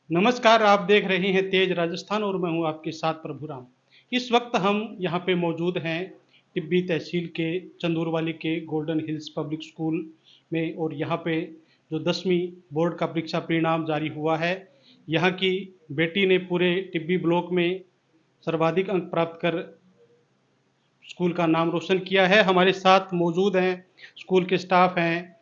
नमस्कार, आप देख रहे हैं तेज राजस्थान और मैं हूं आपके साथ प्रभुराम। इस वक्त हम यहां पे मौजूद हैं टिब्बी तहसील के चंदूरवाली के गोल्डन हिल्स पब्लिक स्कूल में और यहां पे जो 10वीं बोर्ड का परीक्षा परिणाम जारी हुआ है। यहां की बेटी ने पूरे टिब्बी ब्लॉक में सर्वाधिक अंक प्राप्त कर स्कूल का नाम रोशन किया है। हमारे साथ मौजूद हैं स्कूल के स्टाफ हैं,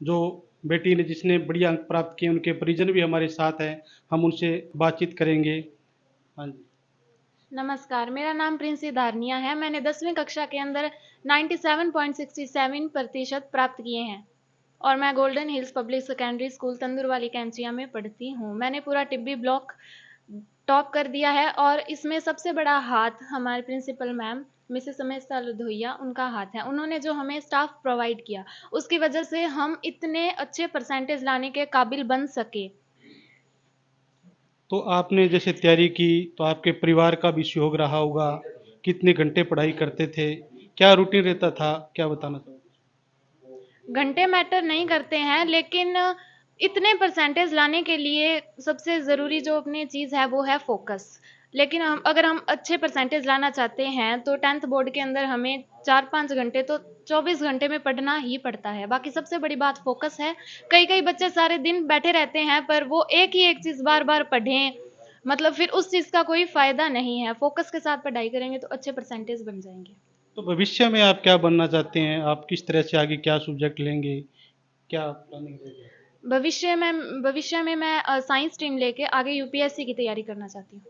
जो बेटी ने जिसने बढ़िया अंक प्राप्त किए उनके परिजन भी हमारे साथ हैं। हम उनसे बातचीत करेंगे। हाँ जी। नमस्कार, मेरा नाम प्रिंसी धारनिया है। मैंने 10वीं कक्षा के अंदर 97.67% प्राप्त किए हैं और मैं Golden Hills Public Secondary School Tandoorwali Kainchiya में पढ़ती हूँ। मैंने पूरा टिब्बी ब्लॉक टॉप कर दिया है और इसमें सबसे बड़ा हाथ हमारे प्रिंसिपल मैम मिसेस समेस्ता लोधोइया उनका हाथ है। उन्होंने जो हमें स्टाफ प्रोवाइड किया उसकी वजह से हम इतने अच्छे परसेंटेज लाने के काबिल बन सके। तो आपने जैसे तैयारी की तो आपके परिवार का भी सहयोग रहा होगा। कितने घंटे पढ़ाई करते थे, क्या रूटीन रहता था, क्या बताना चाहोगे? घंटे मैटर नहीं करते हैं, लेकिन इतने परसेंटेज लाने के लिए सबसे ज़रूरी जो अपनी चीज़ है वो है फोकस। लेकिन हम अगर हम अच्छे परसेंटेज लाना चाहते हैं तो 10th बोर्ड के अंदर हमें 4-5 घंटे तो 24 घंटे में पढ़ना ही पड़ता है। बाकी सबसे बड़ी बात फोकस है। कई कई बच्चे सारे दिन बैठे रहते हैं पर वो एक ही एक चीज़ बार बार पढ़ें, मतलब फिर उस चीज़ का कोई फ़ायदा नहीं है। फोकस के साथ पढ़ाई करेंगे तो अच्छे परसेंटेज बन जाएंगे। तो भविष्य में आप क्या बनना चाहते हैं? आप किस तरह से आगे क्या सब्जेक्ट लेंगे, क्या प्लानिंग है? भविष्य में मैं साइंस स्ट्रीम लेके आगे यूपीएससी की तैयारी करना चाहती हूँ।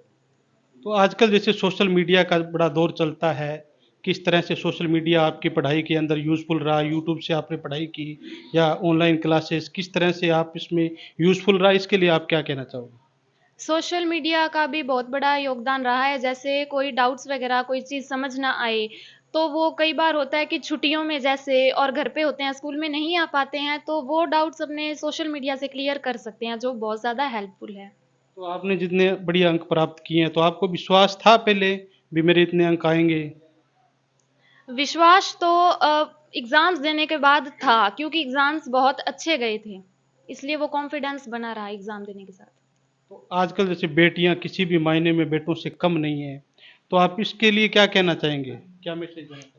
तो आजकल जैसे सोशल मीडिया का बड़ा दौर चलता है, किस तरह से सोशल मीडिया आपकी पढ़ाई के अंदर यूज़फुल रहा? यूट्यूब से आपने पढ़ाई की या ऑनलाइन क्लासेस, किस तरह से आप इसमें यूज़फुल रहा? इसके लिए आप क्या कहना चाहोगे? सोशल मीडिया का भी बहुत बड़ा योगदान रहा है। जैसे कोई डाउट्स वगैरह कोई चीज़ समझ ना आए तो वो कई बार होता है कि छुट्टियों में जैसे और घर पे होते हैं, स्कूल में नहीं आ पाते हैं, तो वो डाउट्स अपने सोशल मीडिया से क्लियर कर सकते हैं, जो बहुत ज़्यादा हेल्पफुल है। तो आपने जितने बढ़िया अंक प्राप्त किए हैं, तो आपको विश्वास था पहले भी मेरे इतने अंक आएँगे? विश्वास तो एग्ज़ाम्स देने के बाद था, क्योंकि एग्ज़ाम्स बहुत अच्छे गए थे, इसलिए वो कॉन्फिडेंस बना रहा एग्ज़ाम देने के साथ। तो आजकल जैसे बेटियाँ किसी भी मायने में बेटों से कम नहीं हैं, तो आप इसके लिए क्या कहना चाहेंगे? क्या मैसेज देना चाहेंगे?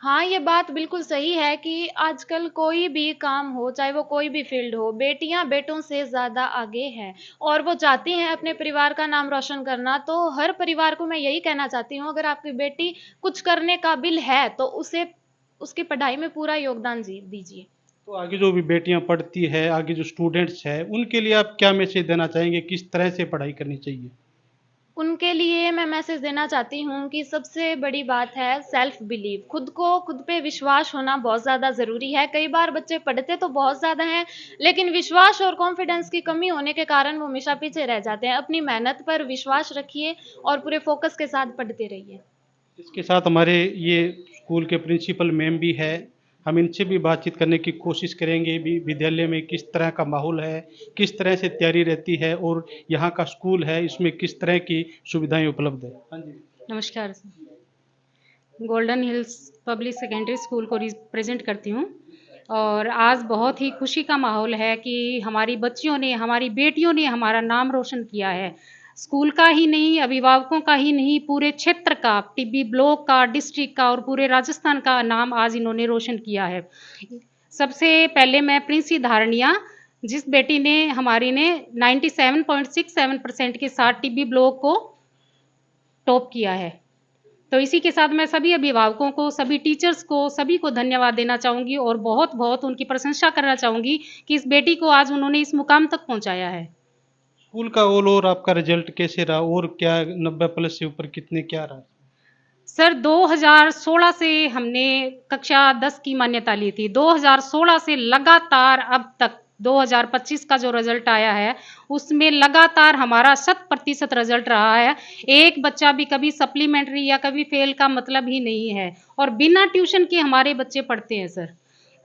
हाँ, ये बात बिल्कुल सही है कि आजकल कोई भी काम हो, चाहे वो कोई भी फ़ील्ड हो, बेटियाँ बेटों से ज़्यादा आगे हैं और वो चाहती हैं अपने परिवार का नाम रोशन करना। तो हर परिवार को मैं यही कहना चाहती हूँ, अगर आपकी बेटी कुछ करने काबिल है, तो उसे उसकी पढ़ाई में पूरा योगदान जी दीजिए। तो आगे जो भी बेटियाँ पढ़ती है, आगे जो स्टूडेंट्स हैं, उनके लिए आप क्या मैसेज देना चाहेंगे? किस तरह से पढ़ाई करनी चाहिए? उनके लिए मैं मैसेज देना चाहती हूँ कि सबसे बड़ी बात है सेल्फ बिलीव। खुद पे विश्वास होना बहुत ज़्यादा ज़रूरी है। कई बार बच्चे पढ़ते तो बहुत ज़्यादा हैं, लेकिन विश्वास और कॉन्फिडेंस की कमी होने के कारण वो हमेशा पीछे रह जाते हैं। अपनी मेहनत पर विश्वास रखिए और पूरे फोकस के साथ पढ़ते रहिए। इसके साथ हमारे ये स्कूल के प्रिंसिपल मैम भी है, हम इनसे भी बातचीत करने की कोशिश करेंगे भी विद्यालय में किस तरह का माहौल है, किस तरह से तैयारी रहती है और यहाँ का स्कूल है इसमें किस तरह की सुविधाएं उपलब्ध है। हाँ जी। नमस्कार sir. Golden Hills Public Secondary school को रिप्रेजेंट करती हूँ और आज बहुत ही खुशी का माहौल है कि हमारी बच्चियों ने, हमारी बेटियों ने हमारा नाम रोशन किया है। स्कूल का ही नहीं, अभिभावकों का ही नहीं, पूरे क्षेत्र का, टिब्बी ब्लॉक का, डिस्ट्रिक्ट का और पूरे राजस्थान का नाम आज इन्होंने रोशन किया है। सबसे पहले मैं प्रिंसी धारणिया, जिस बेटी ने हमारी ने 97.67% के साथ टिब्बी ब्लॉक को टॉप किया है। तो इसी के साथ मैं सभी अभिभावकों को, सभी टीचर्स को, सभी को धन्यवाद देना चाहूँगी और बहुत बहुत उनकी प्रशंसा करना चाहूँगी कि इस बेटी को आज उन्होंने इस मुकाम तक पहुँचाया है। स्कूल का ऑल ओवर आपका रिजल्ट कैसे रहा और क्या 90 प्लस से ऊपर कितने क्या रहा? सर 2016 से हमने कक्षा 10 की मान्यता ली थी। 2016 से लगातार अब तक 2025 का जो रिजल्ट आया है उसमें लगातार हमारा 100% रिजल्ट रहा है। एक बच्चा भी कभी सप्लीमेंट्री या कभी फेल का मतलब ही नहीं है और बिना ट्यूशन के हमारे बच्चे पढ़ते हैं सर।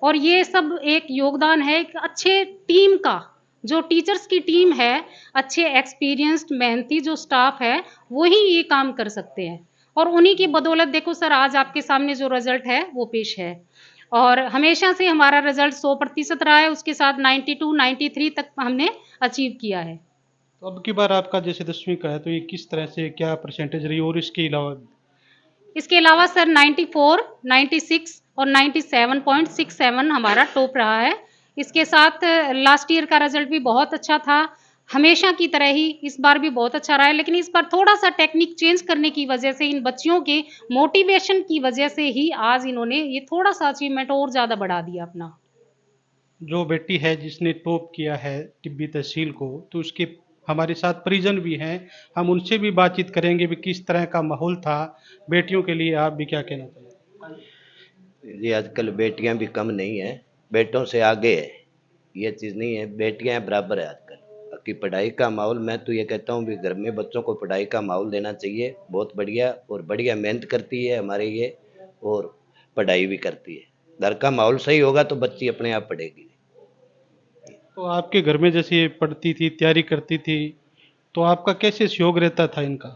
और ये सब एक योगदान है एक अच्छे टीम का। जो टीचर्स की टीम है, अच्छे एक्सपीरियंस्ड मेहनती जो स्टाफ है, वही ये काम कर सकते हैं और उन्हीं की बदौलत देखो सर आज आपके सामने जो रिजल्ट है वो पेश है। और हमेशा से हमारा रिजल्ट 100% रहा है, उसके साथ 92 93 तक हमने अचीव किया है। तो अब की बार आपका जैसे 10वीं का है तो ये किस तरह से क्या परसेंटेज रही और इसके अलावा इसके अलावा सर 94, 96 और 97.67 हमारा टॉप रहा है। इसके साथ लास्ट ईयर का रिजल्ट भी बहुत अच्छा था, हमेशा की तरह ही इस बार भी बहुत अच्छा रहा है, लेकिन इस बार थोड़ा सा टेक्निक चेंज करने की वजह से, इन बच्चियों के मोटिवेशन की वजह से ही आज इन्होंने ये थोड़ा सा अचीवमेंट और ज़्यादा बढ़ा दिया अपना। जो बेटी है जिसने टॉप किया है टिब्बी तहसील को, तो उसके हमारे साथ परिजन भी हैं, हम उनसे भी बातचीत करेंगे भी किस तरह का माहौल था बेटियों के लिए। आप भी क्या कहना चाहेंगे? ये आजकल बेटियां भी कम नहीं है, बेटों से आगे है, ये चीज़ नहीं है, बेटियां बराबर है आजकल की पढ़ाई का माहौल। मैं तो ये कहता हूँ भी घर में बच्चों को पढ़ाई का माहौल देना चाहिए, बहुत बढ़िया और बढ़िया मेहनत करती है हमारे ये, और पढ़ाई भी करती है। घर का माहौल सही होगा तो बच्ची अपने आप पढ़ेगी। तो आपके घर में जैसे ये पढ़ती थी, तैयारी करती थी, तो आपका कैसे सहयोग रहता था इनका?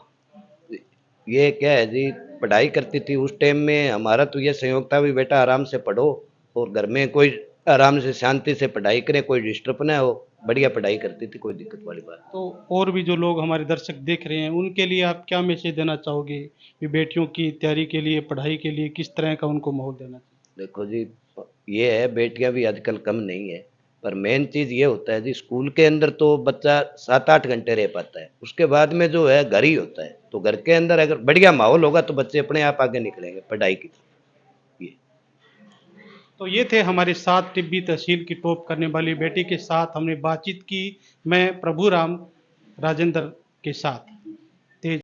ये क्या है जी, पढ़ाई करती थी उस टाइम में, हमारा तो ये संयोग था भी बेटा आराम से पढ़ो और घर में कोई आराम से शांति से पढ़ाई करे, कोई डिस्टर्ब ना हो, बढ़िया पढ़ाई करती थी, कोई दिक्कत वाली बात। तो और भी जो लोग हमारे दर्शक देख रहे हैं उनके लिए आप क्या मैसेज देना चाहोगे कि बेटियों की तैयारी के लिए, पढ़ाई के लिए किस तरह का उनको माहौल देना चाहिए? देखो जी, ये है बेटियां भी आजकल कम नहीं है, पर मेन चीज ये होता है जी, स्कूल के अंदर तो बच्चा 7-8 घंटे रह पाता है, उसके बाद में जो है घर ही होता है, तो घर के अंदर अगर बढ़िया माहौल होगा तो बच्चे अपने आप आगे निकलेंगे पढ़ाई की तरफ। ये तो ये थे हमारे साथ टिब्बी तहसील की टॉप करने वाली बेटी के साथ हमने बातचीत की, मैं प्रभु राम राजेंद्र के साथ।